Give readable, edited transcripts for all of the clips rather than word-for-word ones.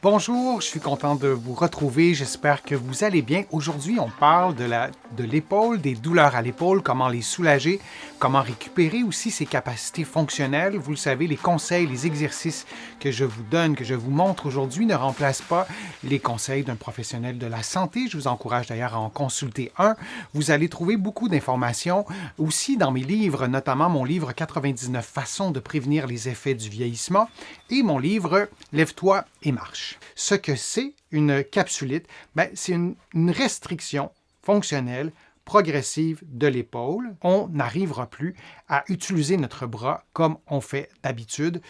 Bonjour, je suis content de vous retrouver. J'espère que vous allez bien. Aujourd'hui, on parle de l'épaule, des douleurs à l'épaule, comment les soulager, comment récupérer aussi ses capacités fonctionnelles. Vous le savez, les conseils, les exercices que je vous donne, que je vous montre aujourd'hui ne remplacent pas les conseils d'un professionnel de la santé. Je vous encourage d'ailleurs à en consulter un. Vous allez trouver beaucoup d'informations aussi dans mes livres, notamment mon livre 99 façons de prévenir les effets du vieillissement et mon livre Lève-toi et marche. Ce que c'est une capsulite, c'est une restriction fonctionnelle progressive de l'épaule. On n'arrivera plus à utiliser notre bras comme on fait d'habitude,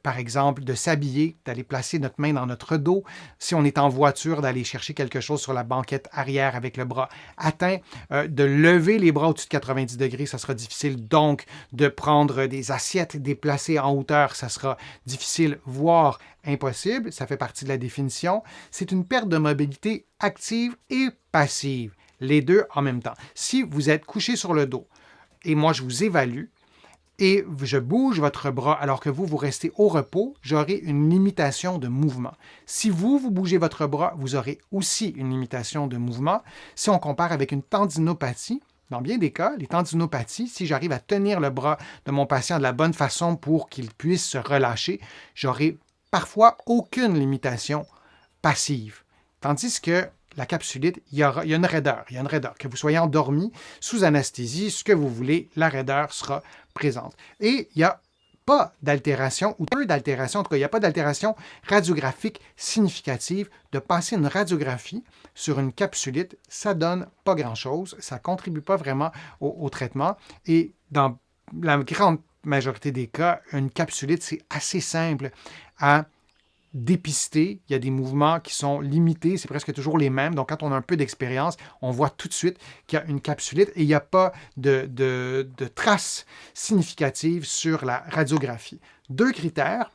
par exemple, de s'habiller, d'aller placer notre main dans notre dos. Si on est en voiture, d'aller chercher quelque chose sur la banquette arrière avec le bras atteint. De lever les bras au-dessus de 90 degrés, ça sera difficile. Donc, de prendre des assiettes, des placer en hauteur, ça sera difficile, voire impossible. Ça fait partie de la définition. C'est une perte de mobilité active et passive. Les deux en même temps. Si vous êtes couché sur le dos et moi je vous évalue et je bouge votre bras alors que vous restez au repos, j'aurai une limitation de mouvement. Si vous bougez votre bras, vous aurez aussi une limitation de mouvement. Si on compare avec une tendinopathie, dans bien des cas, les tendinopathies, si j'arrive à tenir le bras de mon patient de la bonne façon pour qu'il puisse se relâcher, j'aurai parfois aucune limitation passive. Tandis que la capsulite, il y a une raideur. Il y a une raideur. Que vous soyez endormi, sous anesthésie, ce que vous voulez, la raideur sera présente. Et il n'y a pas d'altération, ou peu d'altération, en tout cas, il n'y a pas d'altération radiographique significative. De passer une radiographie sur une capsulite, ça ne donne pas grand-chose. Ça ne contribue pas vraiment au traitement. Et dans la grande majorité des cas, une capsulite, c'est assez simple à dépister. Il y a des mouvements qui sont limités, c'est presque toujours les mêmes. Donc, quand on a un peu d'expérience, on voit tout de suite qu'il y a une capsulite et il n'y a pas de traces significatives sur la radiographie. Deux critères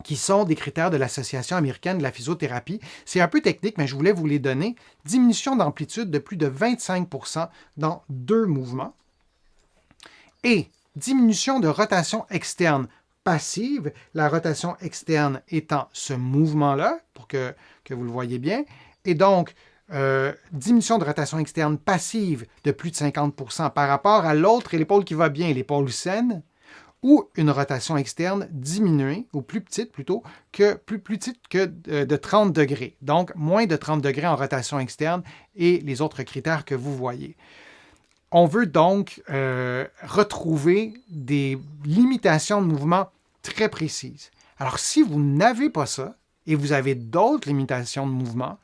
qui sont des critères de l'Association américaine de la physiothérapie. C'est un peu technique, mais je voulais vous les donner. Diminution d'amplitude de plus de 25% dans deux mouvements et diminution de rotation externe passive, la rotation externe étant ce mouvement-là, pour que vous le voyez bien, et donc diminution de rotation externe passive de plus de 50% par rapport à l'autre, et l'épaule qui va bien, l'épaule saine, ou une rotation externe diminuée, ou plus petite plutôt, plus petite que de 30 degrés. Donc, moins de 30 degrés en rotation externe et les autres critères que vous voyez. On veut donc retrouver des limitations de mouvement très précises. Alors, si vous n'avez pas ça et vous avez d'autres limitations de mouvement,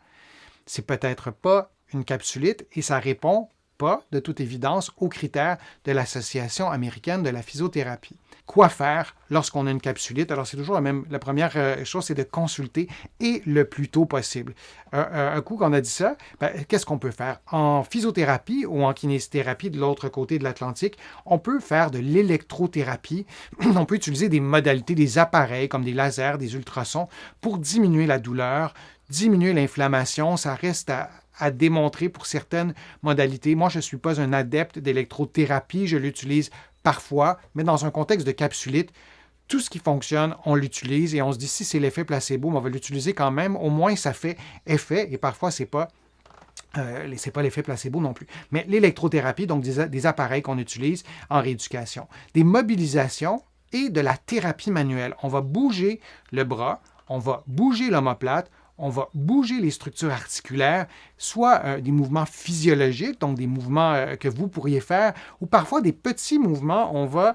c'est peut-être pas une capsulite et ça répond pas, de toute évidence, aux critères de l'Association américaine de la physiothérapie. Quoi faire lorsqu'on a une capsulite? Alors, c'est toujours la première chose, c'est de consulter et le plus tôt possible. Un coup qu'on a dit ça, qu'est-ce qu'on peut faire? En physiothérapie ou en kinésithérapie de l'autre côté de l'Atlantique, on peut faire de l'électrothérapie. On peut utiliser des modalités, des appareils comme des lasers, des ultrasons pour diminuer la douleur, diminuer l'inflammation. Ça reste à démontrer pour certaines modalités. Moi, je ne suis pas un adepte d'électrothérapie. Je l'utilise parfois, mais dans un contexte de capsulite, tout ce qui fonctionne, on l'utilise et on se dit si c'est l'effet placebo, on va l'utiliser quand même. Au moins, ça fait effet et parfois, c'est pas l'effet placebo non plus. Mais l'électrothérapie, donc des appareils qu'on utilise en rééducation. Des mobilisations et de la thérapie manuelle. On va bouger le bras, on va bouger l'omoplate, on va bouger les structures articulaires, soit des mouvements physiologiques, donc des mouvements que vous pourriez faire, ou parfois des petits mouvements. On va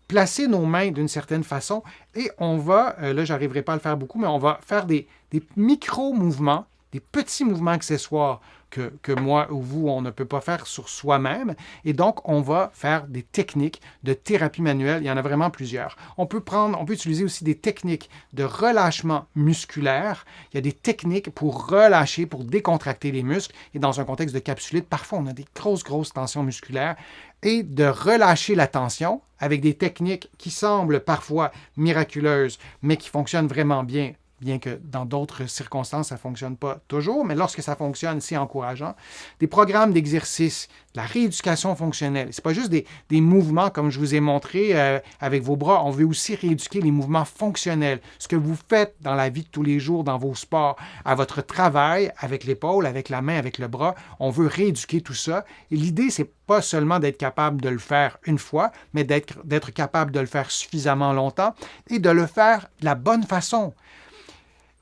placer nos mains d'une certaine façon et on va, là, je n'arriverai pas à le faire beaucoup, mais on va faire des micro-mouvements, des petits mouvements accessoires que moi ou vous, on ne peut pas faire sur soi-même. Et donc, on va faire des techniques de thérapie manuelle. Il y en a vraiment plusieurs. On peut utiliser aussi des techniques de relâchement musculaire. Il y a des techniques pour relâcher, pour décontracter les muscles. Et dans un contexte de capsulite, parfois, on a des grosses tensions musculaires. Et de relâcher la tension avec des techniques qui semblent parfois miraculeuses, mais qui fonctionnent vraiment bien bien que dans d'autres circonstances, ça ne fonctionne pas toujours, mais lorsque ça fonctionne, c'est encourageant. Des programmes d'exercice, de la rééducation fonctionnelle. Ce n'est pas juste des mouvements comme je vous ai montré avec vos bras. On veut aussi rééduquer les mouvements fonctionnels. Ce que vous faites dans la vie de tous les jours, dans vos sports, à votre travail, avec l'épaule, avec la main, avec le bras, on veut rééduquer tout ça. Et l'idée, c'est pas seulement d'être capable de le faire une fois, mais d'être capable de le faire suffisamment longtemps et de le faire de la bonne façon.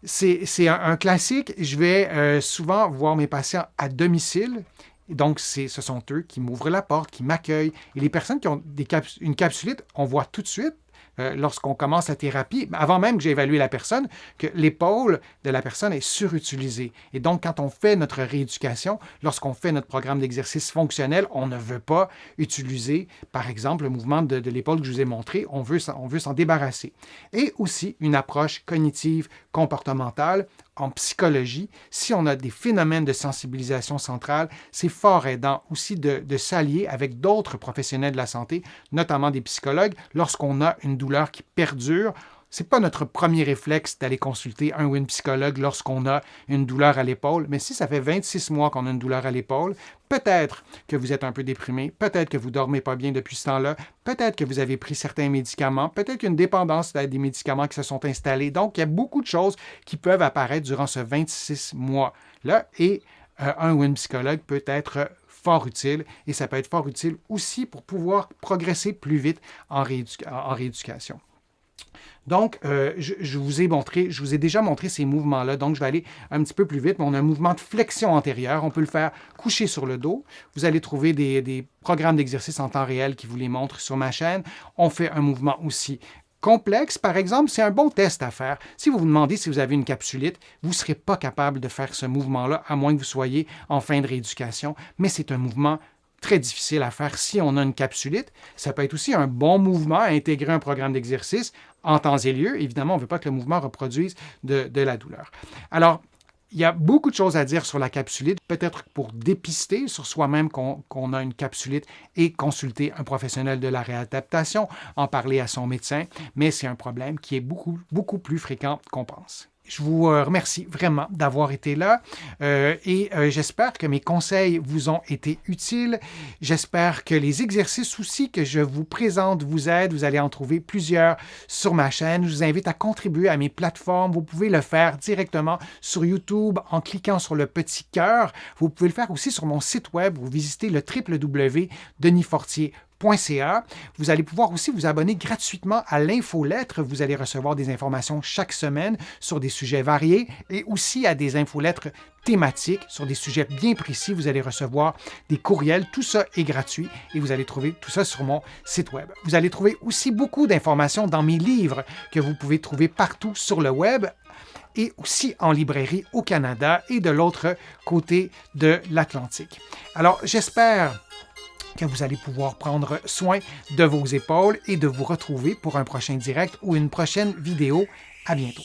C'est un classique. Je vais souvent voir mes patients à domicile. Donc, ce sont eux qui m'ouvrent la porte, qui m'accueillent. Et les personnes qui ont une capsulite, on voit tout de suite, lorsqu'on commence la thérapie, avant même que j'ai évalué la personne, que l'épaule de la personne est surutilisée. Et donc, quand on fait notre rééducation, lorsqu'on fait notre programme d'exercice fonctionnel, on ne veut pas utiliser, par exemple, le mouvement de l'épaule que je vous ai montré, on veut s'en débarrasser. Et aussi une approche cognitive comportementale. En psychologie, si on a des phénomènes de sensibilisation centrale, c'est fort aidant aussi de s'allier avec d'autres professionnels de la santé, notamment des psychologues, lorsqu'on a une douleur qui perdure. Ce n'est pas notre premier réflexe d'aller consulter un ou une psychologue lorsqu'on a une douleur à l'épaule, mais si ça fait 26 mois qu'on a une douleur à l'épaule, peut-être que vous êtes un peu déprimé, peut-être que vous ne dormez pas bien depuis ce temps-là, peut-être que vous avez pris certains médicaments, peut-être qu'une dépendance à des médicaments qui se sont installés. Donc, il y a beaucoup de choses qui peuvent apparaître durant ce 26 mois-là et un ou une psychologue peut être fort utile et ça peut être fort utile aussi pour pouvoir progresser plus vite en rééducation. Donc, je vous ai déjà montré ces mouvements-là, donc je vais aller un petit peu plus vite, mais on a un mouvement de flexion antérieure, on peut le faire couché sur le dos. Vous allez trouver des programmes d'exercice en temps réel qui vous les montrent sur ma chaîne. On fait un mouvement aussi complexe, par exemple, c'est un bon test à faire. Si vous vous demandez si vous avez une capsulite, vous ne serez pas capable de faire ce mouvement-là, à moins que vous soyez en fin de rééducation, mais c'est un mouvement très difficile à faire si on a une capsulite. Ça peut être aussi un bon mouvement à intégrer un programme d'exercice en temps et lieu. Évidemment, on ne veut pas que le mouvement reproduise de la douleur. Alors, il y a beaucoup de choses à dire sur la capsulite, peut-être pour dépister sur soi-même qu'on a une capsulite et consulter un professionnel de la réadaptation, en parler à son médecin, mais c'est un problème qui est beaucoup, beaucoup plus fréquent qu'on pense. Je vous remercie vraiment d'avoir été là et j'espère que mes conseils vous ont été utiles. J'espère que les exercices aussi que je vous présente vous aident. Vous allez en trouver plusieurs sur ma chaîne. Je vous invite à contribuer à mes plateformes. Vous pouvez le faire directement sur YouTube en cliquant sur le petit cœur. Vous pouvez le faire aussi sur mon site web. Vous visitez le www.denisfortier.ca. Vous allez pouvoir aussi vous abonner gratuitement à l'infolettre. Vous allez recevoir des informations chaque semaine sur des sujets variés et aussi à des infolettres thématiques sur des sujets bien précis. Vous allez recevoir des courriels. Tout ça est gratuit et vous allez trouver tout ça sur mon site web. Vous allez trouver aussi beaucoup d'informations dans mes livres que vous pouvez trouver partout sur le web et aussi en librairie au Canada et de l'autre côté de l'Atlantique. Alors, j'espère que vous allez pouvoir prendre soin de vos épaules et de vous retrouver pour un prochain direct ou une prochaine vidéo. À bientôt.